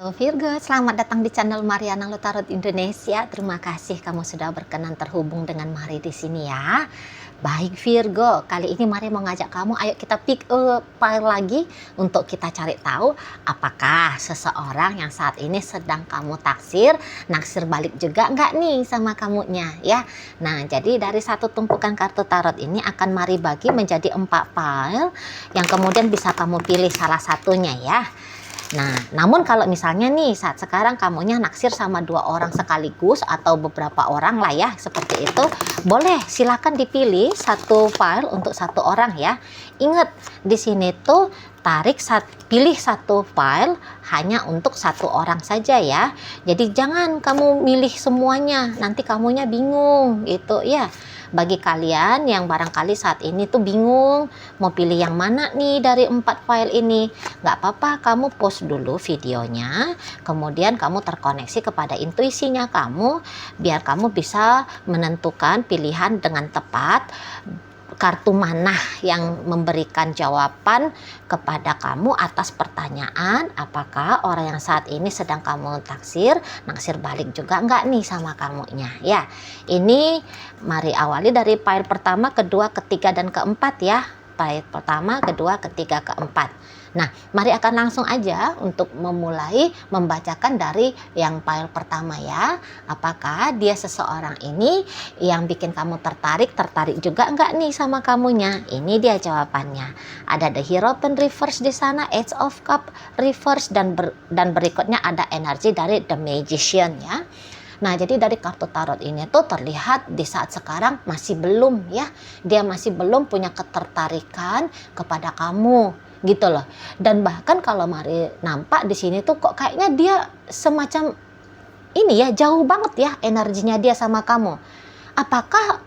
Halo Virgo, selamat datang di channel Mariana Lotarot Indonesia. Terima kasih kamu sudah berkenan terhubung dengan Mari di sini ya. Baik Virgo, kali ini Mari mau ngajak kamu, ayo kita pick a file lagi untuk kita cari tahu apakah seseorang yang saat ini sedang kamu naksir balik juga nggak nih sama kamunya ya. Nah, jadi dari satu tumpukan kartu tarot ini akan Mari bagi menjadi 4 file yang kemudian bisa kamu pilih salah satunya ya. Nah, namun kalau misalnya nih saat sekarang kamunya naksir sama 2 orang sekaligus atau beberapa orang lah ya, seperti itu, boleh silakan dipilih satu file untuk satu orang ya. Ingat, di sini tuh pilih satu file hanya untuk satu orang saja ya. Jadi jangan kamu milih semuanya, nanti kamunya bingung gitu ya. Bagi kalian yang barangkali saat ini tuh bingung mau pilih yang mana nih dari 4 file ini, nggak apa-apa, kamu pause dulu videonya, kemudian kamu terkoneksi kepada intuisinya kamu, biar kamu bisa menentukan pilihan dengan tepat kartu mana yang memberikan jawaban kepada kamu atas pertanyaan apakah orang yang saat ini sedang kamu naksir balik juga enggak nih sama kamunya ya. Ini mari awali dari file pertama, kedua, ketiga, dan keempat ya. File pertama, kedua, ketiga, keempat. Nah, mari akan langsung aja untuk memulai membacakan dari yang file pertama ya. Apakah dia seseorang ini yang bikin kamu tertarik juga enggak nih sama kamunya? Ini dia jawabannya. Ada the Hierophant reverse di sana, Ace of Cup reverse, dan berikutnya ada energi dari the Magician ya. Nah, jadi dari kartu tarot ini tuh terlihat di saat sekarang masih belum ya. Dia masih belum punya ketertarikan kepada kamu gitu loh. Dan bahkan kalau Mari nampak di sini tuh kok kayaknya dia semacam ini ya, jauh banget ya energinya dia sama kamu. Apakah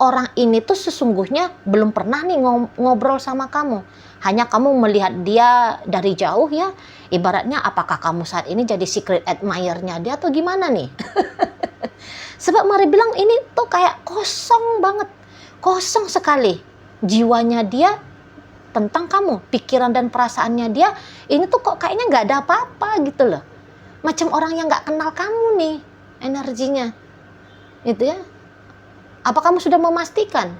orang ini tuh sesungguhnya belum pernah nih ngobrol sama kamu? Hanya kamu melihat dia dari jauh ya. Ibaratnya apakah kamu saat ini jadi secret admirer-nya dia atau gimana nih? Sebab Mari bilang ini tuh kayak kosong banget. Kosong sekali jiwanya dia tentang kamu, pikiran dan perasaannya dia ini tuh kok kayaknya nggak ada apa-apa gitu loh, macam orang yang nggak kenal kamu nih energinya gitu ya. Apa kamu sudah memastikan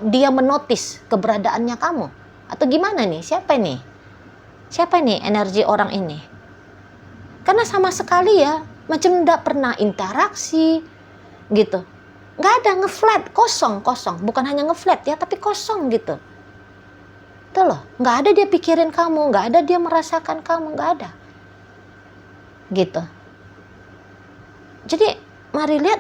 dia menotis keberadaannya kamu atau gimana nih? Siapa nih energi orang ini? Karena sama sekali ya macam nggak pernah interaksi gitu, nggak ada, ngeflat, kosong, bukan hanya ngeflat ya, tapi kosong gitu. Tuh loh, nggak ada dia pikirin kamu, nggak ada dia merasakan kamu, nggak ada gitu. Jadi Mari lihat,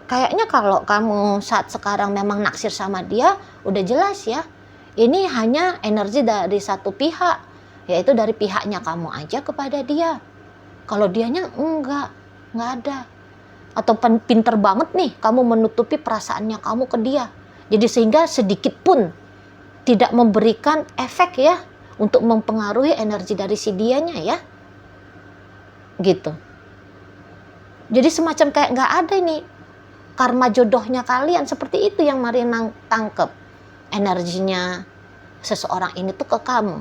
kayaknya kalau kamu saat sekarang memang naksir sama dia, udah jelas ya, ini hanya energi dari satu pihak, yaitu dari pihaknya kamu aja kepada dia. Kalau dianya nggak ada. Atau pinter banget nih kamu menutupi perasaannya kamu ke dia, jadi sehingga sedikit pun tidak memberikan efek ya untuk mempengaruhi energi dari si dianya ya gitu. Jadi semacam kayak nggak ada ini karma jodohnya kalian, seperti itu yang Mari tangkep energinya seseorang ini tuh ke kamu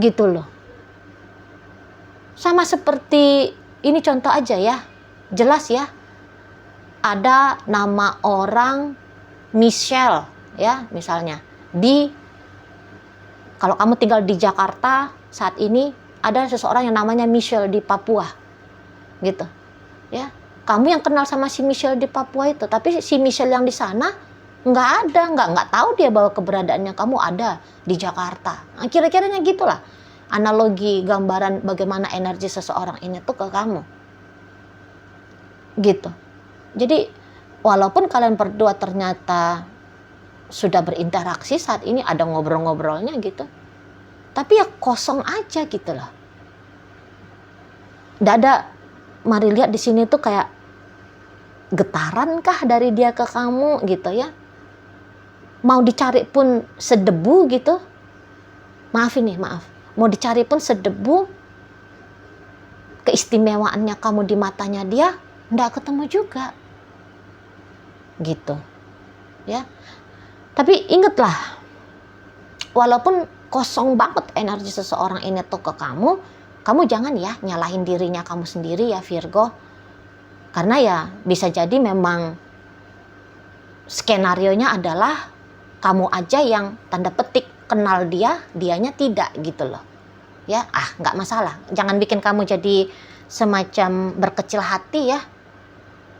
gitu loh. Sama seperti ini contoh aja ya, jelas ya, ada nama orang Michelle ya, misalnya kalau kamu tinggal di Jakarta saat ini, ada seseorang yang namanya Michelle di Papua gitu ya. Kamu yang kenal sama si Michelle di Papua itu, tapi si Michelle yang di sana nggak ada, nggak tahu dia bahwa keberadaannya kamu ada di Jakarta. Nah, kira-kiranya gitulah analogi gambaran bagaimana energi seseorang ini tuh ke kamu gitu. Jadi walaupun kalian berdua ternyata sudah berinteraksi saat ini, ada ngobrol-ngobrolnya gitu, tapi ya kosong aja gitu loh. Nggak ada. Mari lihat di sini tuh kayak getaran kah dari dia ke kamu gitu ya. Mau dicari pun sedebu gitu. Maaf. Mau dicari pun sedebu keistimewaannya kamu di matanya dia, nggak ketemu juga gitu ya. Tapi ingatlah, walaupun kosong banget energi seseorang ini tuh ke kamu, kamu jangan ya nyalahin dirinya kamu sendiri ya Virgo. Karena ya bisa jadi memang skenarionya adalah kamu aja yang tanda petik kenal dia, dianya tidak gitu loh. Ya, nggak masalah. Jangan bikin kamu jadi semacam berkecil hati ya,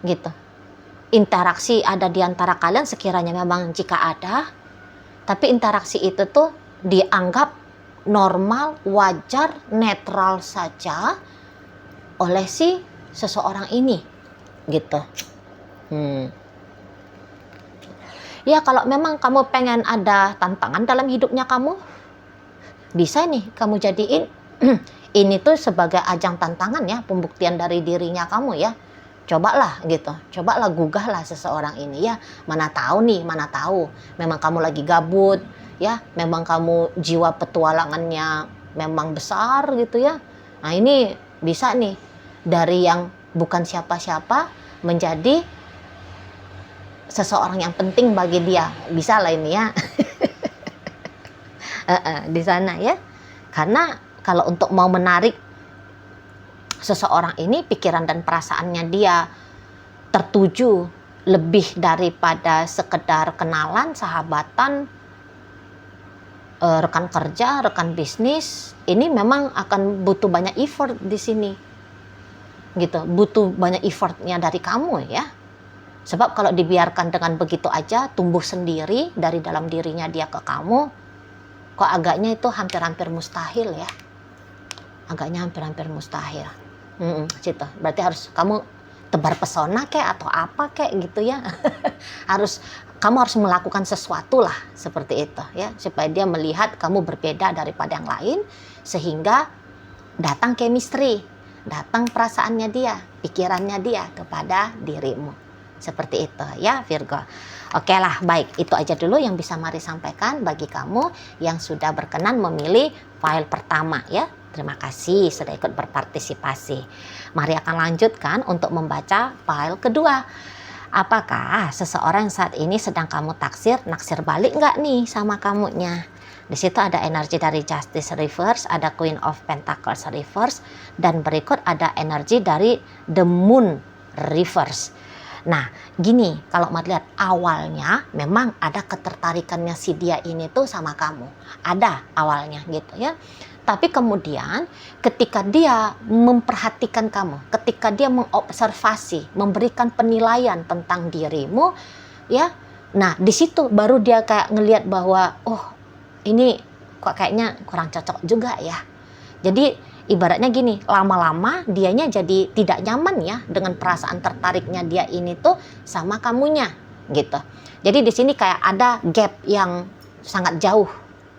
gitu. Interaksi ada di antara kalian sekiranya memang jika ada, tapi interaksi itu tuh dianggap normal, wajar, netral saja oleh si seseorang ini, gitu. Ya kalau memang kamu pengen ada tantangan dalam hidupnya kamu, bisa nih kamu jadiin ini tuh sebagai ajang tantangan ya, pembuktian dari dirinya kamu ya. Cobalah gitu, cobalah gugahlah seseorang ini ya. Mana tahu memang kamu lagi gabut ya, memang kamu jiwa petualangannya memang besar gitu ya. Nah ini bisa nih dari yang bukan siapa-siapa menjadi seseorang yang penting bagi dia, bisa lah ini ya. Di sana ya, karena kalau untuk mau menarik seseorang ini, pikiran dan perasaannya dia tertuju lebih daripada sekedar kenalan, sahabatan, rekan kerja, rekan bisnis. Ini memang akan butuh banyak effort di sini, gitu. Butuh banyak effortnya dari kamu ya. Sebab kalau dibiarkan dengan begitu aja tumbuh sendiri dari dalam dirinya dia ke kamu, kok agaknya itu hampir-hampir mustahil ya. Agaknya hampir-hampir mustahil. Gitu. Berarti harus kamu tebar pesona kayak atau apa kayak gitu ya. Kamu harus melakukan sesuatu lah seperti itu ya, supaya dia melihat kamu berbeda daripada yang lain, sehingga datang chemistry, datang perasaannya dia, pikirannya dia kepada dirimu. Seperti itu ya Virgo. Oke lah, baik, itu aja dulu yang bisa Mari sampaikan bagi kamu yang sudah berkenan memilih file pertama ya. Terima kasih sudah ikut berpartisipasi. Mari akan lanjutkan untuk membaca file kedua. Apakah seseorang saat ini sedang kamu naksir balik nggak nih sama kamunya? Di situ ada energi dari Justice Reverse, ada Queen of Pentacles Reverse, dan berikut ada energi dari The Moon Reverse. Nah, gini, kalau Mari lihat awalnya memang ada ketertarikannya si dia ini tuh sama kamu. Ada awalnya gitu ya. Tapi kemudian ketika dia memperhatikan kamu, ketika dia mengobservasi, memberikan penilaian tentang dirimu, ya. Nah, di situ baru dia kayak ngelihat bahwa ini kok kayaknya kurang cocok juga ya. Jadi ibaratnya gini, lama-lama dianya jadi tidak nyaman ya dengan perasaan tertariknya dia ini tuh sama kamunya gitu. Jadi di sini kayak ada gap yang sangat jauh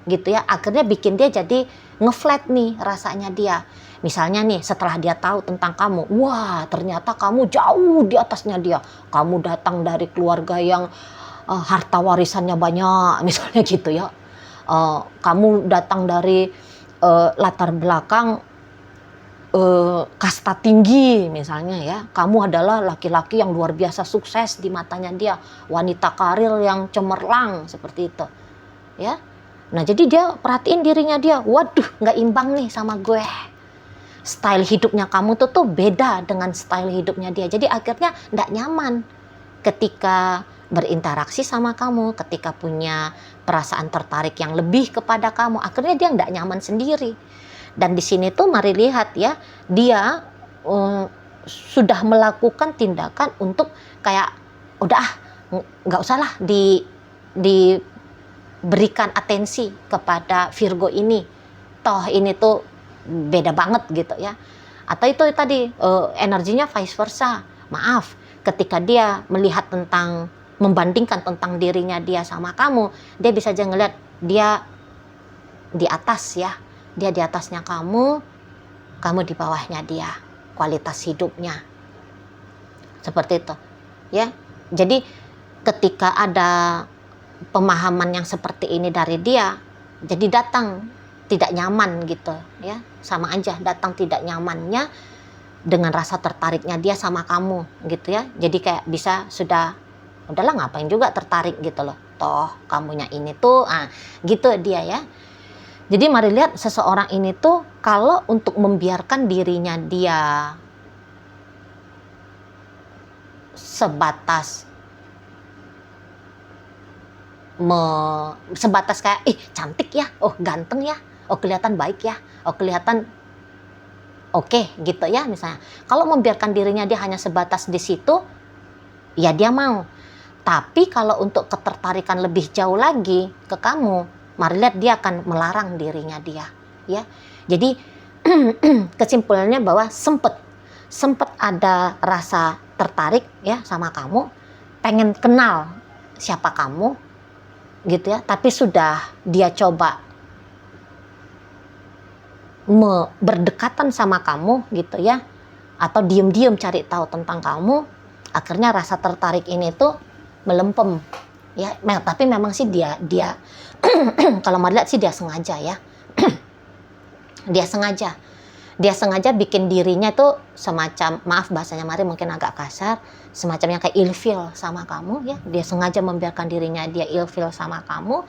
gitu ya. Akhirnya bikin dia jadi ngeflat nih rasanya dia. Misalnya nih setelah dia tahu tentang kamu, wah ternyata kamu jauh di atasnya dia. Kamu datang dari keluarga yang harta warisannya banyak misalnya gitu ya. Kamu datang dari latar belakang kasta tinggi misalnya ya, kamu adalah laki-laki yang luar biasa sukses di matanya dia, wanita karir yang cemerlang seperti itu ya. Nah jadi dia perhatiin dirinya dia, waduh nggak imbang nih sama gue, style hidupnya kamu tuh beda dengan style hidupnya dia. Jadi akhirnya nggak nyaman ketika berinteraksi sama kamu, ketika punya perasaan tertarik yang lebih kepada kamu, akhirnya dia nggak nyaman sendiri. Dan di sini tuh Mari lihat ya, dia sudah melakukan tindakan untuk kayak udah nggak usah lah diberikan atensi kepada Virgo ini. Toh ini tuh beda banget gitu ya. Atau itu tadi energinya vice versa. Maaf, ketika dia melihat membandingkan tentang dirinya dia sama kamu, dia bisa aja ngeliat dia di atas ya. Dia di atasnya kamu di bawahnya dia, kualitas hidupnya. Seperti itu ya. Jadi ketika ada pemahaman yang seperti ini dari dia, jadi datang tidak nyaman gitu ya. Sama aja datang tidak nyamannya dengan rasa tertariknya dia sama kamu gitu ya. Jadi kayak bisa udahlah ngapain juga tertarik gitu loh. Toh kamunya ini tuh gitu dia ya. Jadi mari lihat seseorang ini tuh kalau untuk membiarkan dirinya dia sebatas kayak cantik ya, oh ganteng ya, oh kelihatan baik ya, oh kelihatan oke gitu ya misalnya. Kalau membiarkan dirinya dia hanya sebatas di situ, ya dia mau. Tapi kalau untuk ketertarikan lebih jauh lagi ke kamu, mari lihat dia akan melarang dirinya dia, ya. Jadi kesimpulannya bahwa sempet ada rasa tertarik ya sama kamu, pengen kenal siapa kamu, gitu ya. Tapi sudah dia coba berdekatan sama kamu gitu ya, atau diem-diem cari tahu tentang kamu, akhirnya rasa tertarik ini tuh melempem ya. Tapi memang sih dia kalau mau lihat sih dia sengaja ya. dia sengaja bikin dirinya tuh semacam, maaf bahasanya Mari mungkin agak kasar, semacamnya kayak ilfil sama kamu ya. Dia sengaja membiarkan dirinya dia ilfil sama kamu,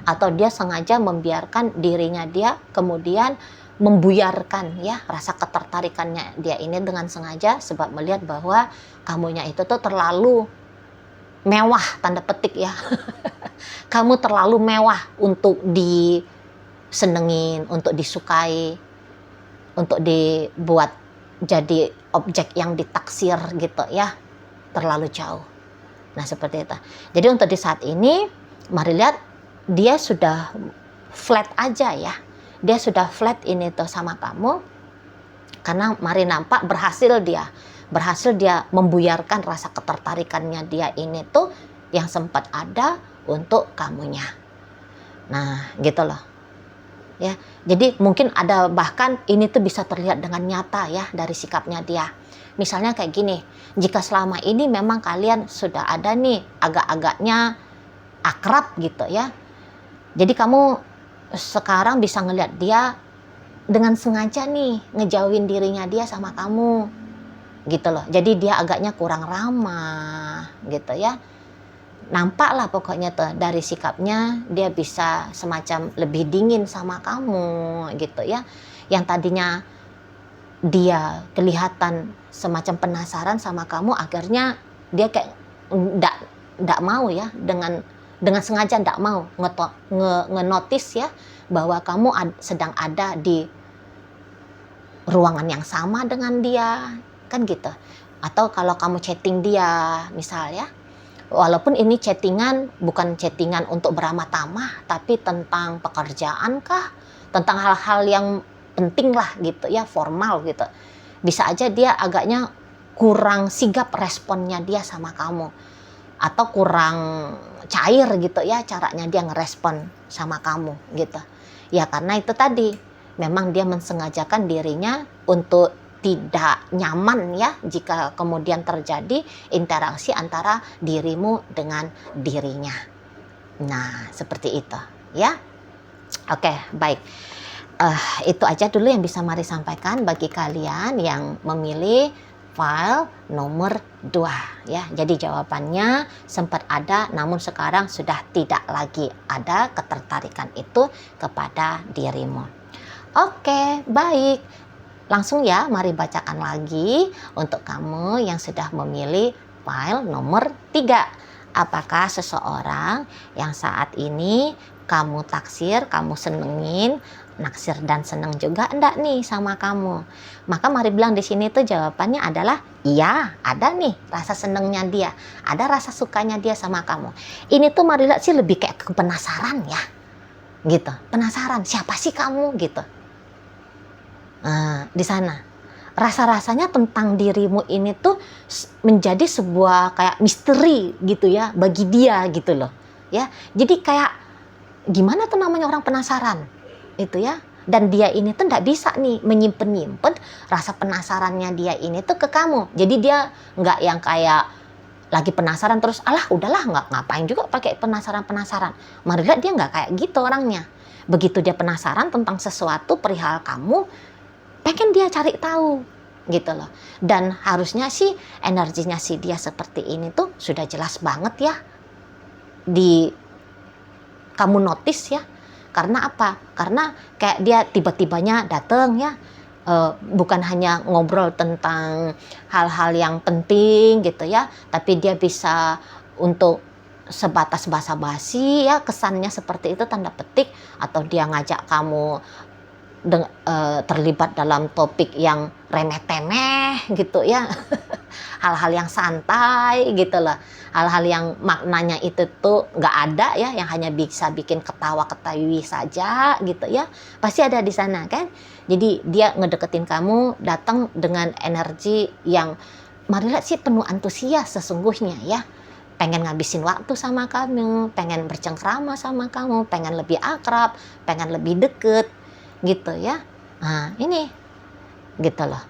atau dia sengaja membiarkan dirinya dia kemudian membuyarkan ya rasa ketertarikannya dia ini dengan sengaja, sebab melihat bahwa kamunya itu tuh terlalu mewah, tanda petik ya. Kamu terlalu mewah untuk disenengin, untuk disukai, untuk dibuat jadi objek yang ditaksir gitu ya, terlalu jauh. Nah seperti itu. Jadi untuk di saat ini mari lihat dia sudah flat aja ya. Dia sudah flat ini tuh sama kamu, karena mari nampak berhasil dia membuyarkan rasa ketertarikannya dia ini tuh yang sempat ada untuk kamunya. Nah gitu loh ya. Jadi mungkin ada, bahkan ini tuh bisa terlihat dengan nyata ya dari sikapnya dia. Misalnya kayak gini, jika selama ini memang kalian sudah ada nih agak-agaknya akrab gitu ya, jadi kamu sekarang bisa ngelihat dia dengan sengaja nih ngejauhin dirinya dia sama kamu gitu loh. Jadi dia agaknya kurang ramah gitu ya. Nampak lah pokoknya tuh dari sikapnya dia bisa semacam lebih dingin sama kamu gitu ya. Yang tadinya dia kelihatan semacam penasaran sama kamu, akhirnya dia kayak nggak mau ya, dengan sengaja nggak mau ngenotis ya bahwa kamu sedang ada di ruangan yang sama dengan dia kan gitu. Atau kalau kamu chatting dia misalnya, walaupun ini chattingan bukan chattingan untuk beramah tamah, tapi tentang pekerjaan kah, tentang hal-hal yang penting lah gitu ya, formal gitu, bisa aja dia agaknya kurang sigap responnya dia sama kamu, atau kurang cair gitu ya caranya dia ngerespon sama kamu gitu ya. Karena itu tadi memang dia mensengajakan dirinya untuk tidak nyaman ya jika kemudian terjadi interaksi antara dirimu dengan dirinya. Nah seperti itu ya. Oke baik, itu aja dulu yang bisa Mari sampaikan bagi kalian yang memilih file nomor 2 ya. Jadi jawabannya sempat ada, namun sekarang sudah tidak lagi ada ketertarikan itu kepada dirimu. Oke, baik. Langsung ya, mari bacakan lagi untuk kamu yang sudah memilih file nomor 3. Apakah seseorang yang saat ini kamu taksir, kamu senengin, naksir dan seneng juga enggak nih sama kamu? Maka Mari bilang di sini tuh jawabannya adalah iya, ada nih rasa senengnya dia, ada rasa sukanya dia sama kamu. Ini tuh Mari lihat sih lebih kayak ke penasaran ya, gitu. Penasaran siapa sih kamu gitu. Nah, di sana rasa-rasanya tentang dirimu ini tuh menjadi sebuah kayak misteri gitu ya bagi dia gitu loh ya. Jadi kayak gimana tuh namanya orang penasaran itu ya. Dan dia ini tuh nggak bisa nih menyimpen rasa penasarannya dia ini tuh ke kamu. Jadi dia nggak yang kayak lagi penasaran terus alah udahlah nggak ngapain juga pakai penasaran. Mari lihat dia nggak kayak gitu orangnya. Begitu dia penasaran tentang sesuatu perihal kamu, pengen dia cari tahu gitu loh. Dan harusnya sih energinya si dia seperti ini tuh sudah jelas banget ya di kamu notice ya. Karena apa? Karena kayak dia tiba-tibanya datang ya, bukan hanya ngobrol tentang hal-hal yang penting gitu ya, tapi dia bisa untuk sebatas basa-basi ya, kesannya seperti itu tanda petik, atau dia ngajak kamu terlibat dalam topik yang remeh-temeh gitu ya. Hal-hal yang santai gitu loh, hal-hal yang maknanya itu tuh nggak ada ya, yang hanya bisa bikin ketawa-ketawi saja gitu ya, pasti ada di sana kan. Jadi dia ngedeketin kamu datang dengan energi yang Marilah sih penuh antusias sesungguhnya ya, pengen ngabisin waktu sama kamu, pengen bercengkrama sama kamu, pengen lebih akrab, pengen lebih deket gitu ya. Nah ini gitu loh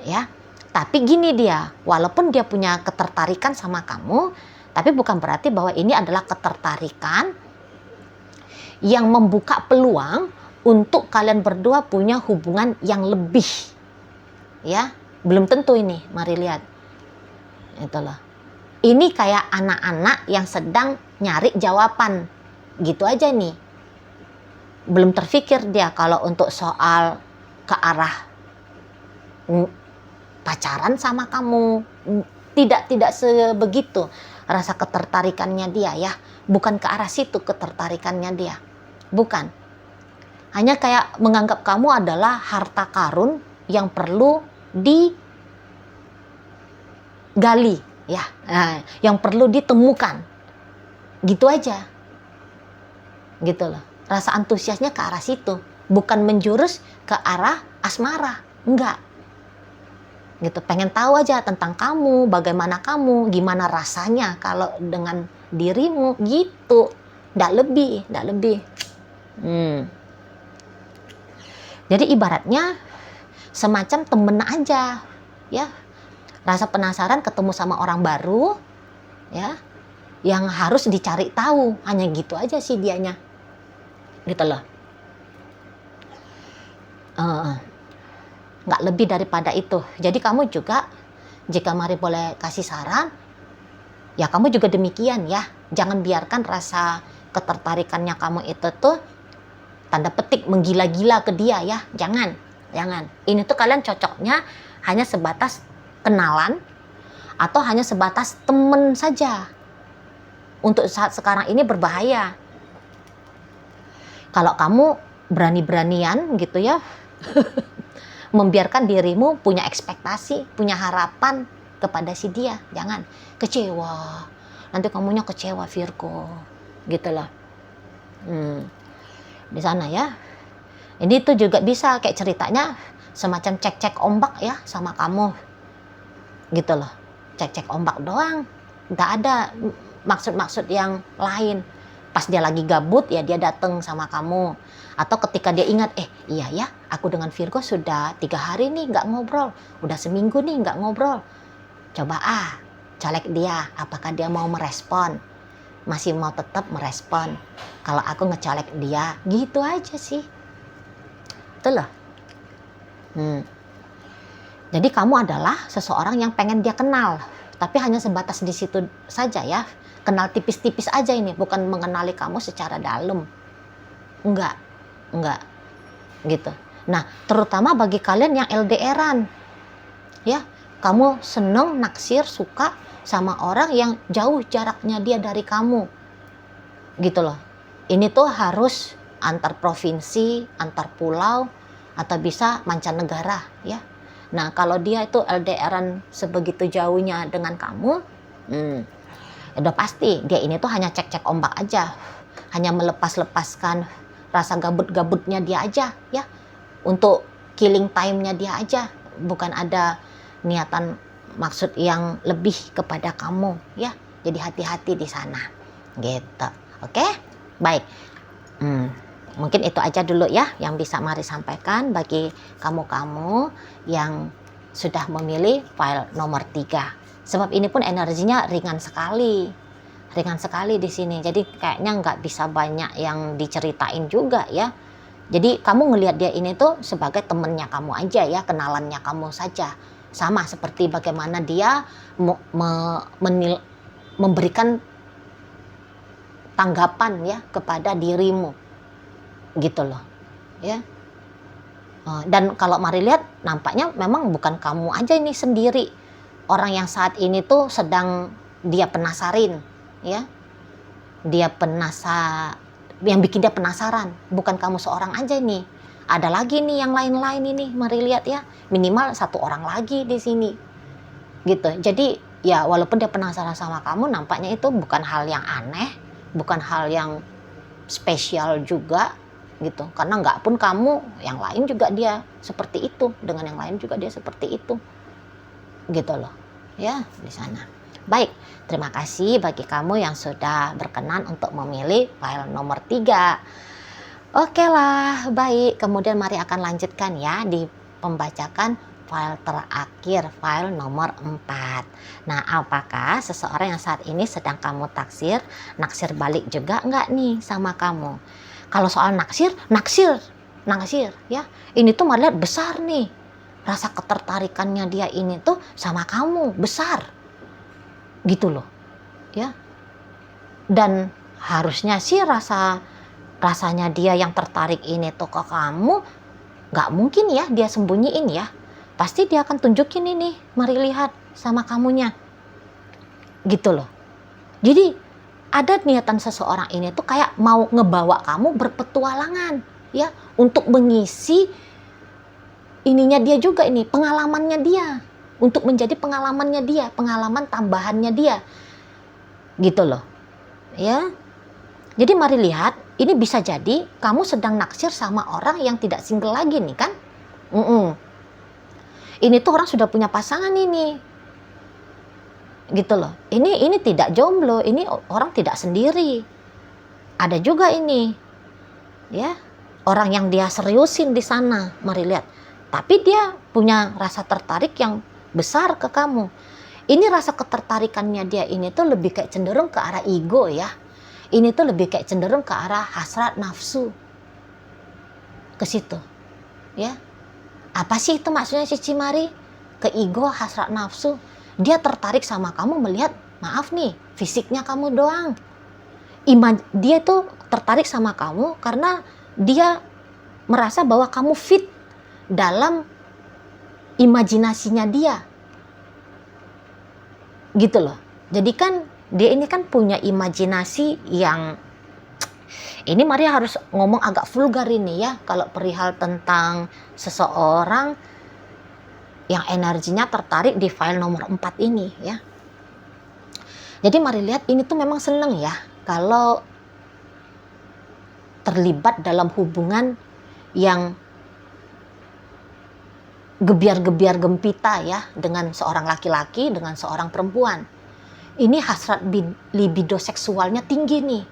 ya. Tapi gini dia, walaupun dia punya ketertarikan sama kamu, tapi bukan berarti bahwa ini adalah ketertarikan yang membuka peluang untuk kalian berdua punya hubungan yang lebih. Ya, belum tentu ini, mari lihat. Itulah. Ini kayak anak-anak yang sedang nyari jawaban. Gitu aja nih. Belum terfikir dia kalau untuk soal ke arah pacaran sama kamu, tidak sebegitu rasa ketertarikannya dia ya, bukan ke arah situ ketertarikannya dia, bukan, hanya kayak menganggap kamu adalah harta karun yang perlu digali ya, yang perlu ditemukan, gitu aja, gitu loh. Rasa antusiasnya ke arah situ, bukan menjurus ke arah asmara, enggak. Gitu, pengen tahu aja tentang kamu, bagaimana kamu, gimana rasanya kalau dengan dirimu gitu, nggak lebih. Jadi ibaratnya semacam temen aja ya, rasa penasaran ketemu sama orang baru ya, yang harus dicari tahu, hanya gitu aja sih dianya gitu loh. Nggak lebih daripada itu. Jadi kamu juga, jika Mari boleh kasih saran, ya kamu juga demikian ya. Jangan biarkan rasa ketertarikannya kamu itu tuh tanda petik menggila-gila ke dia ya. Jangan. Ini tuh kalian cocoknya hanya sebatas kenalan atau hanya sebatas temen saja. Untuk saat sekarang ini berbahaya. Kalau kamu berani-beranian gitu ya, membiarkan dirimu punya ekspektasi, punya harapan kepada si dia, jangan kecewa. Nanti kamunya kecewa Virgo, gitu loh. Di sana ya. Ini tuh juga bisa kayak ceritanya semacam cek-cek ombak ya sama kamu, gitu loh. Cek-cek ombak doang, nggak ada maksud-maksud yang lain. Pas dia lagi gabut ya dia datang sama kamu, atau ketika dia ingat iya ya aku dengan Virgo sudah 3 hari nih nggak ngobrol, udah seminggu nih nggak ngobrol, coba colek dia, apakah dia mau merespon, masih mau tetap merespon kalau aku ngecolek dia, gitu aja sih. Itu loh. Jadi kamu adalah seseorang yang pengen dia kenal, tapi hanya sebatas di situ saja ya. Kenal tipis-tipis aja ini, bukan mengenali kamu secara dalam. Enggak gitu. Nah, terutama bagi kalian yang LDR-an ya, kamu seneng, naksir, suka sama orang yang jauh jaraknya dia dari kamu, gitu loh. Ini tuh harus antar provinsi, antar pulau, atau bisa mancanegara ya. Nah, kalau dia itu LDR-an sebegitu jauhnya dengan kamu, udah pasti dia ini tuh hanya cek-cek ombak aja, hanya melepaskan rasa gabut-gabutnya dia aja ya, untuk killing time-nya dia aja, bukan ada niatan maksud yang lebih kepada kamu ya. Jadi hati-hati di sana gitu. Oke, baik. Mungkin itu aja dulu ya yang bisa Mari sampaikan bagi kamu-kamu yang sudah memilih file nomor 3. Sebab ini pun energinya ringan sekali di sini. Jadi kayaknya nggak bisa banyak yang diceritain juga ya. Jadi kamu ngelihat dia ini tuh sebagai temennya kamu aja ya, kenalannya kamu saja. Sama seperti bagaimana dia memberikan tanggapan ya kepada dirimu. gitu loh ya. Dan kalau Mari lihat nampaknya memang bukan kamu aja ini sendiri orang yang saat ini tuh sedang dia penasarin ya, yang bikin dia penasaran bukan kamu seorang aja nih, ada lagi nih yang lain-lain ini. Mari lihat ya, minimal 1 orang lagi di sini gitu. Jadi ya walaupun dia penasaran sama kamu, nampaknya itu bukan hal yang aneh, bukan hal yang spesial juga gitu, karena nggak pun kamu, yang lain juga dia seperti itu, dengan yang lain juga dia seperti itu gitu loh ya di sana. Baik, terima kasih bagi kamu yang sudah berkenan untuk memilih file nomor 3. Oke lah, baik, kemudian mari akan lanjutkan ya di pembacakan file terakhir, file nomor 4. Nah, apakah seseorang yang saat ini sedang kamu naksir balik juga nggak nih sama kamu? Kalau soal naksir ya, ini tuh mari lihat besar nih, rasa ketertarikannya dia ini tuh sama kamu besar gitu loh ya. Dan harusnya sih rasanya dia yang tertarik ini tuh ke kamu nggak mungkin ya dia sembunyiin ya, pasti dia akan tunjukin ini, mari lihat sama kamunya gitu loh. Jadi ada niatan seseorang ini tuh kayak mau ngebawa kamu berpetualangan ya, untuk mengisi ininya dia juga, ini pengalamannya dia, untuk menjadi pengalamannya dia, pengalaman tambahannya dia gitu loh ya. Jadi mari lihat, ini bisa jadi kamu sedang naksir sama orang yang tidak single lagi nih kan. Ini tuh orang sudah punya pasangan ini gitu loh. Ini tidak jomblo, ini orang tidak sendiri. Ada juga ini ya, orang yang dia seriusin di sana, mari lihat. Tapi dia punya rasa tertarik yang besar ke kamu. Ini rasa ketertarikannya dia ini tuh lebih kayak cenderung ke arah ego ya. Ini tuh lebih kayak cenderung ke arah hasrat nafsu, ke situ ya. Apa sih itu maksudnya Cici Mari? Ke ego, hasrat nafsu. Dia tertarik sama kamu melihat, maaf nih, fisiknya kamu doang. Dia tuh tertarik sama kamu karena dia merasa bahwa kamu fit dalam imajinasinya dia gitu loh. Jadi kan dia ini kan punya imajinasi yang, ini Maria harus ngomong agak vulgar ini ya, kalau perihal tentang seseorang yang energinya tertarik di file nomor 4 ini ya. Jadi mari lihat, ini tuh memang seneng ya kalau terlibat dalam hubungan yang gebiar-gebiar gempita ya, dengan seorang laki-laki, dengan seorang perempuan. Ini hasrat libido seksualnya tinggi nih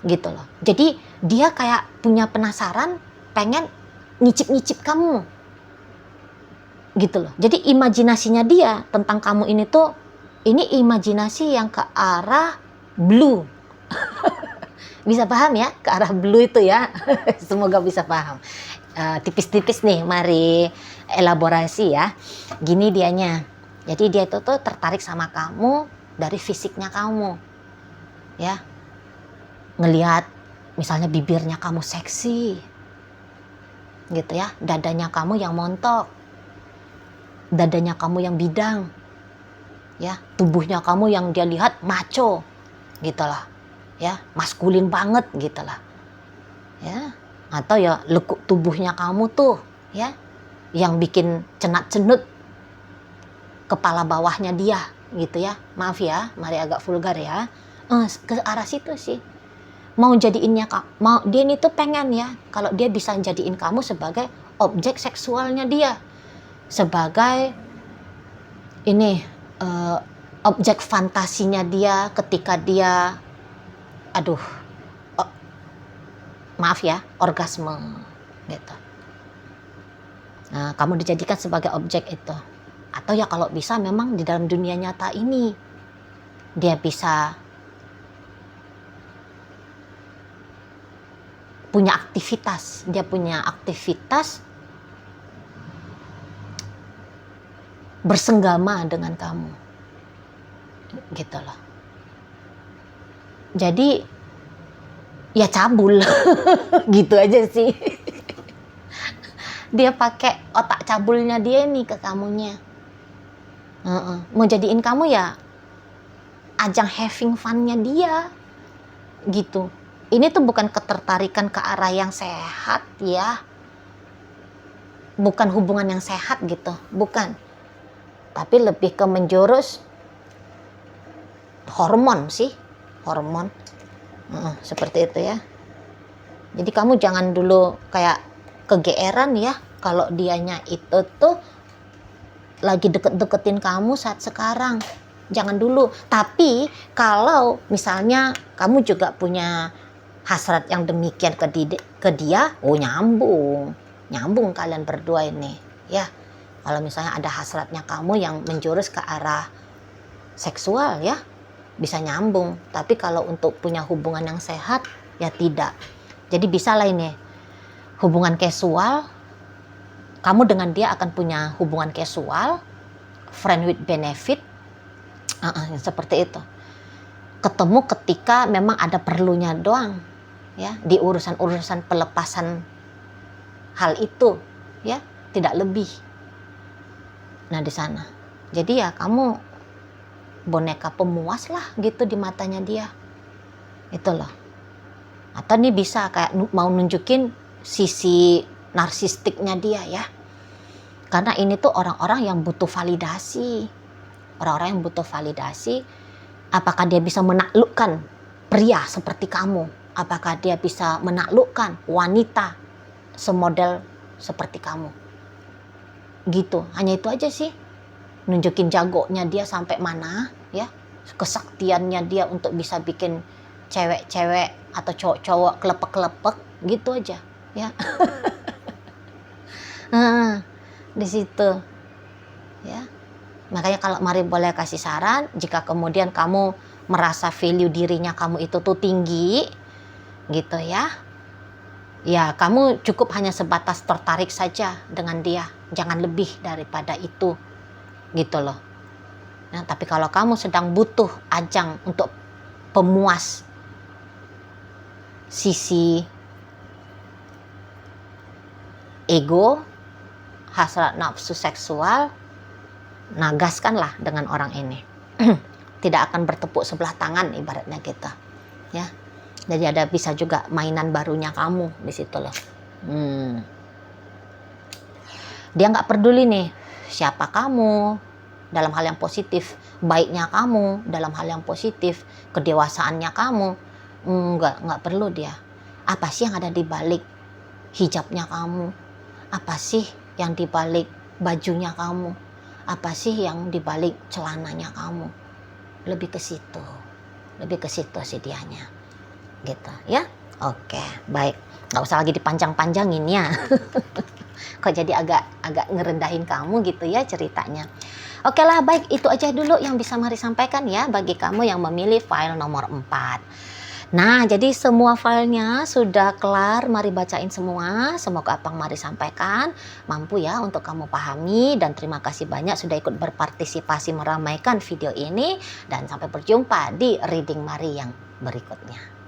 gitu loh. Jadi dia kayak punya penasaran, pengen nyicip-nyicip kamu gitu loh. Jadi imajinasinya dia tentang kamu ini tuh, ini imajinasi yang ke arah blue. Bisa paham ya, ke arah blue itu ya. Semoga bisa paham. Tipis-tipis nih, mari elaborasi ya. Gini dianya, jadi dia itu tuh tertarik sama kamu dari fisiknya kamu ya. Ngelihat misalnya bibirnya kamu seksi gitu ya, dadanya kamu yang montok, dadanya kamu yang bidang ya, tubuhnya kamu yang dia lihat maco gitulah ya, maskulin banget gitulah ya. Atau ya lekuk tubuhnya kamu tuh ya, yang bikin cenat-cenut kepala bawahnya dia gitu ya. Maaf ya, mari agak vulgar ya. Ke arah situ sih. Mau jadiinnya, dia ini tuh pengen ya, kalau dia bisa jadiin kamu sebagai objek seksualnya dia, sebagai ini objek fantasinya dia ketika dia, maaf ya, orgasme gitu. Nah, kamu dijadikan sebagai objek itu. Atau ya kalau bisa memang di dalam dunia nyata ini dia bisa punya aktivitas, bersenggama dengan kamu gitu loh. Jadi ya cabul. Gitu aja sih. Dia pakai otak cabulnya dia nih ke kamunya. Mau jadiin kamu ya ajang having fun-nya dia gitu. Ini tuh bukan ketertarikan ke arah yang sehat ya, bukan hubungan yang sehat gitu, bukan, tapi lebih ke menjurus hormon sih, hormon. Seperti itu ya. Jadi kamu jangan dulu kayak kegeeran ya kalau dianya itu tuh lagi deket-deketin kamu saat sekarang. Jangan dulu. Tapi kalau misalnya kamu juga punya hasrat yang demikian ke dia, oh nyambung kalian berdua ini ya. Kalau misalnya ada hasratnya kamu yang menjurus ke arah seksual ya, bisa nyambung. Tapi kalau untuk punya hubungan yang sehat ya tidak. Jadi bisa lah ini hubungan casual, kamu dengan dia akan punya hubungan casual, friend with benefit, seperti itu. Ketemu ketika memang ada perlunya doang ya, di urusan-urusan pelepasan hal itu ya, tidak lebih. Nah di sana jadi ya kamu boneka pemuas lah gitu di matanya dia itu loh. Atau nih bisa kayak mau nunjukin sisi narsistiknya dia ya, karena ini tuh orang-orang yang butuh validasi. Orang-orang yang butuh validasi, apakah dia bisa menaklukkan pria seperti kamu, apakah dia bisa menaklukkan wanita semodel seperti kamu gitu. Hanya itu aja sih, nunjukin jagonya dia sampai mana ya, kesaktiannya dia untuk bisa bikin cewek-cewek atau cowok-cowok kelepek-kelepek gitu aja ya. Di situ ya. Makanya kalau Mari boleh kasih saran, jika kemudian kamu merasa value dirinya kamu itu tuh tinggi gitu ya, ya kamu cukup hanya sebatas tertarik saja dengan dia, jangan lebih daripada itu gitu loh. Nah, tapi kalau kamu sedang butuh ajang untuk pemuas sisi ego, hasrat nafsu seksual, nah gaskanlah dengan orang ini. Tidak akan bertepuk sebelah tangan ibaratnya kita ya. Jadi ada bisa juga mainan barunya kamu di situ loh. Dia nggak peduli nih siapa kamu dalam hal yang positif, baiknya kamu dalam hal yang positif, kedewasaannya kamu, nggak perlu dia. Apa sih yang ada di balik hijabnya kamu? Apa sih yang di balik bajunya kamu? Apa sih yang di balik celananya kamu? Lebih ke situ sih dianya gitu ya. Oke, baik, nggak usah lagi dipanjang-panjangin ya. Kok jadi agak ngerendahin kamu gitu ya ceritanya. Oke lah, baik, itu aja dulu yang bisa Mari sampaikan ya bagi kamu yang memilih file nomor 4. Nah, jadi semua filenya sudah kelar, Mari bacain semua. Semoga apa yang Mari sampaikan mampu ya untuk kamu pahami, dan terima kasih banyak sudah ikut berpartisipasi meramaikan video ini, dan sampai berjumpa di reading Mari yang berikutnya.